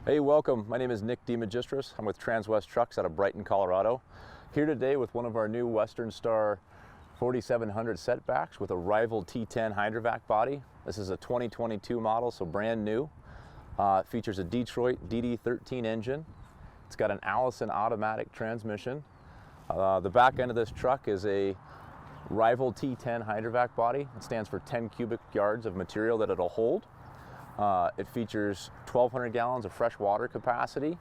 Hey, welcome. My name is Nick DeMagistris. I'm with Transwest Trucks out of Brighton, Colorado. Here today with one of our new Western Star 4700 setbacks with a Rival T10 hydrovac body. This is a 2022 model, so brand new. It features a Detroit DD13 engine. It's got an Allison automatic transmission. The back end of this truck is a Rival T10 hydrovac body. It stands for 10 cubic yards of material that it'll hold. It features 1,200 gallons of fresh water capacity.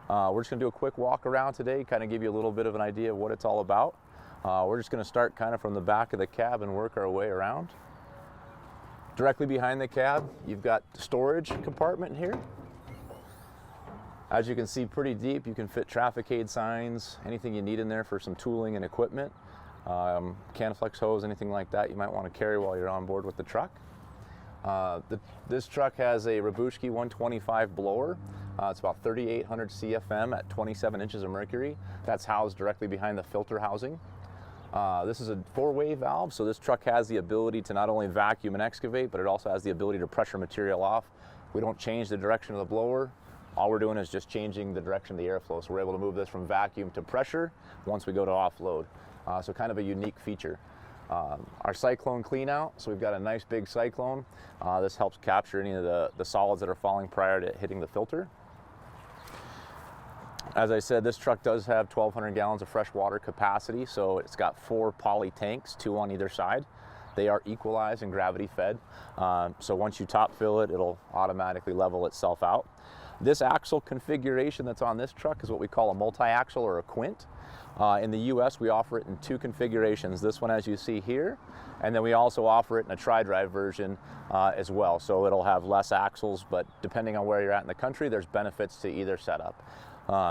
We're just going to do a quick walk around today, kind of give you a little bit of an idea of what it's all about. We're just going to start kind of from the back of the cab and work our way around. Directly behind the cab, you've got the storage compartment here. As you can see, pretty deep. You can fit traffic aid signs, anything you need in there for some tooling and equipment. Canaflex hose, anything like that you might want to carry while you're on board with the truck. This truck has a Rabushki 125 blower. It's about 3,800 CFM at 27 inches of mercury. That's housed directly behind the filter housing. This is a four-way valve, so this truck has the ability to not only vacuum and excavate, but it also has the ability to pressure material off. We don't change the direction of the blower. All we're doing is just changing the direction of the airflow. So we're able to move this from vacuum to pressure once we go to offload. So kind of a unique feature. Our cyclone clean out, so we've got a nice big cyclone. This helps capture any of the solids that are falling prior to hitting the filter. As I said, this truck does have 1,200 gallons of fresh water capacity, so it's got 4 poly tanks, 2 on either side. They are equalized and gravity fed, so once you top fill it, it'll automatically level itself out. This axle configuration that's on this truck is what we call a multi-axle or a quint. In the US, we offer it in 2 configurations. This one, as you see here, and then we also offer it in a tri-drive version as well. So it'll have less axles, but depending on where you're at in the country, there's benefits to either setup.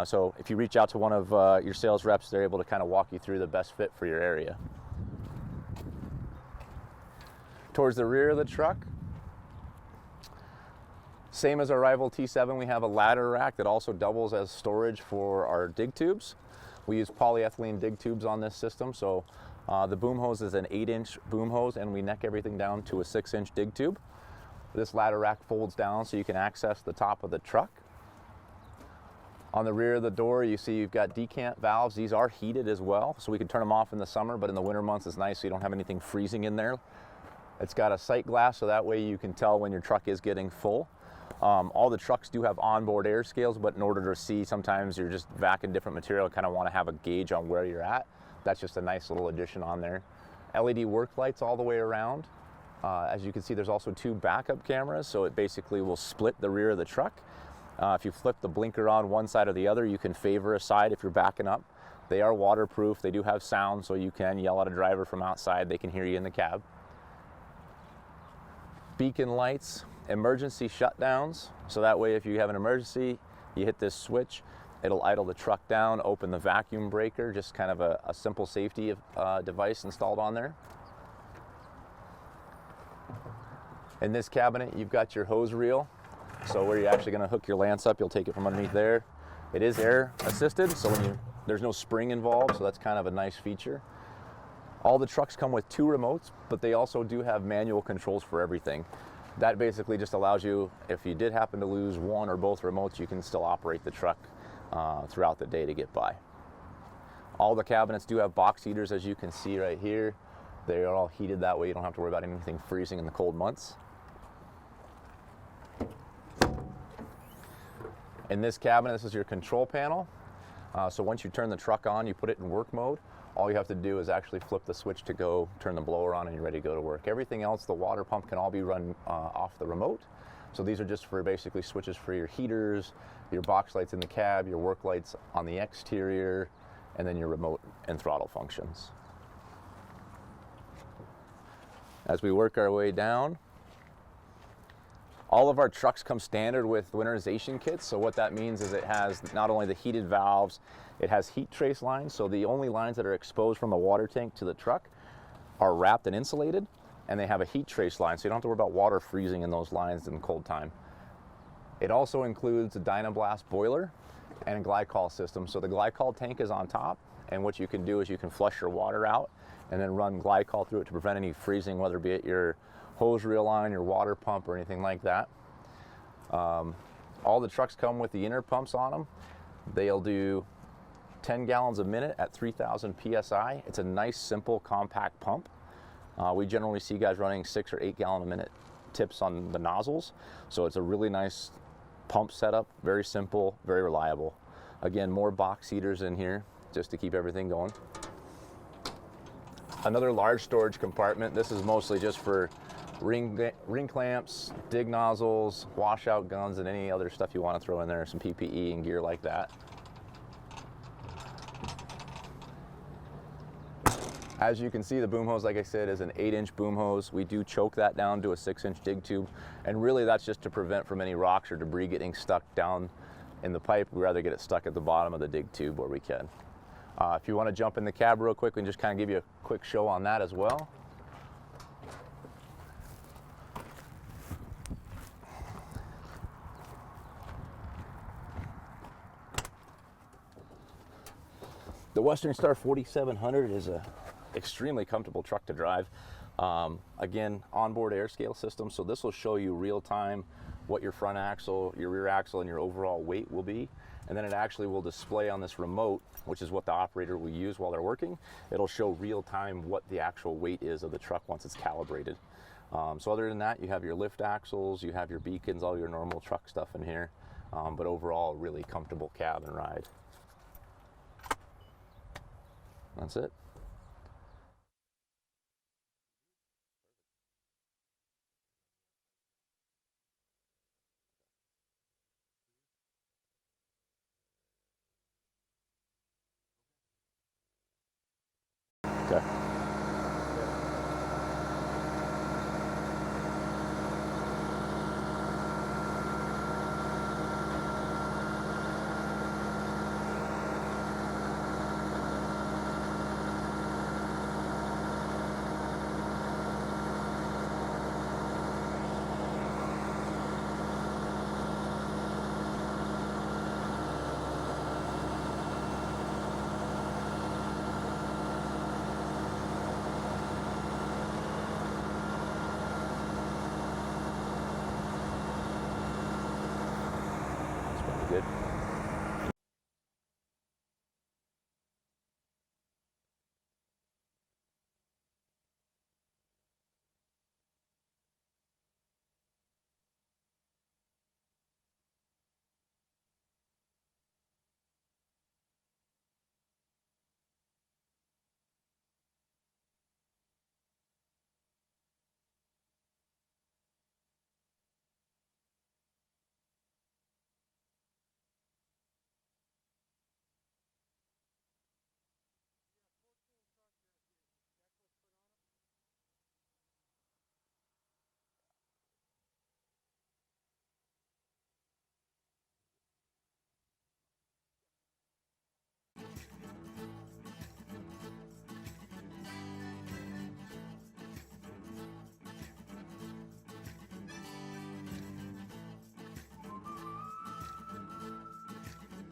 So if you reach out to one of your sales reps, they're able to kind of walk you through the best fit for your area. Towards the rear of the truck, same as our Rival T7, we have a ladder rack that also doubles as storage for our dig tubes. We use polyethylene dig tubes on this system, so the boom hose is an 8-inch boom hose, and we neck everything down to a 6-inch dig tube. This ladder rack folds down so you can access the top of the truck. On the rear of the door, you see you've got decant valves. These are heated as well, so we can turn them off in the summer, but in the winter months it's nice so you don't have anything freezing in there. It's got a sight glass, so that way you can tell when your truck is getting full. All the trucks do have onboard air scales, but in order to see, sometimes you're just vacuuming different material, kind of want to have a gauge on where you're at. That's just a nice little addition on there. LED work lights all the way around. As you can see, there's also 2 backup cameras, so it basically will split the rear of the truck. If you flip the blinker on one side or the other, you can favor a side if you're backing up. They are waterproof. They do have sound, so you can yell at a driver from outside. They can hear you in the cab. Beacon lights, emergency shutdowns, so that way if you have an emergency, you hit this switch, it'll idle the truck down, open the vacuum breaker, just kind of a simple safety device installed on there. In this cabinet, you've got your hose reel, so where you're actually going to hook your lance up, you'll take it from underneath there. It is air assisted, so there's no spring involved, so that's kind of a nice feature. All the trucks come with 2 remotes, but they also do have manual controls for everything. That basically just allows you, if you did happen to lose one or both remotes, you can still operate the truck throughout the day to get by. All the cabinets do have box heaters, as you can see right here. They are all heated, that way you don't have to worry about anything freezing in the cold months. In this cabinet, this is your control panel. So once you turn the truck on, you put it in work mode. All you have to do is actually flip the switch to go turn the blower on and you're ready to go to work. Everything else, the water pump, can all be run off the remote. So these are just for basically switches for your heaters, your box lights in the cab, your work lights on the exterior, and then your remote and throttle functions. As we work our way down, all of our trucks come standard with winterization kits. So what that means is it has not only the heated valves, it has heat trace lines. So the only lines that are exposed from the water tank to the truck are wrapped and insulated, and they have a heat trace line. So you don't have to worry about water freezing in those lines in cold time. It also includes a Dynablast boiler and a glycol system. So the glycol tank is on top, and what you can do is you can flush your water out and then run glycol through it to prevent any freezing, whether it be at your hose reel line, your water pump, or anything like that. All the trucks come with the inner pumps on them. They'll do 10 gallons a minute at 3,000 PSI. It's a nice, simple, compact pump. We generally see guys running 6 or 8 gallon a minute tips on the nozzles. So it's a really nice pump setup, very simple, very reliable. Again, more box heaters in here just to keep everything going. Another large storage compartment. This is mostly just for ring clamps, dig nozzles, washout guns, and any other stuff you want to throw in there, some PPE and gear like that. As you can see, the boom hose, like I said, is an 8-inch boom hose. We do choke that down to a 6-inch dig tube, and really that's just to prevent from any rocks or debris getting stuck down in the pipe. We'd rather get it stuck at the bottom of the dig tube where we can. If you want to jump in the cab real quick and just kind of give you a quick show on that as well. The Western Star 4700 is a extremely comfortable truck to drive. Again, onboard air scale system, so this will show you real time what your front axle, your rear axle, and your overall weight will be. And then it actually will display on this remote, which is what the operator will use while they're working. It'll show real time what the actual weight is of the truck once it's calibrated. So other than that, you have your lift axles, you have your beacons, all your normal truck stuff in here. But overall, really comfortable cab and ride. That's it. Okay. That's pretty good.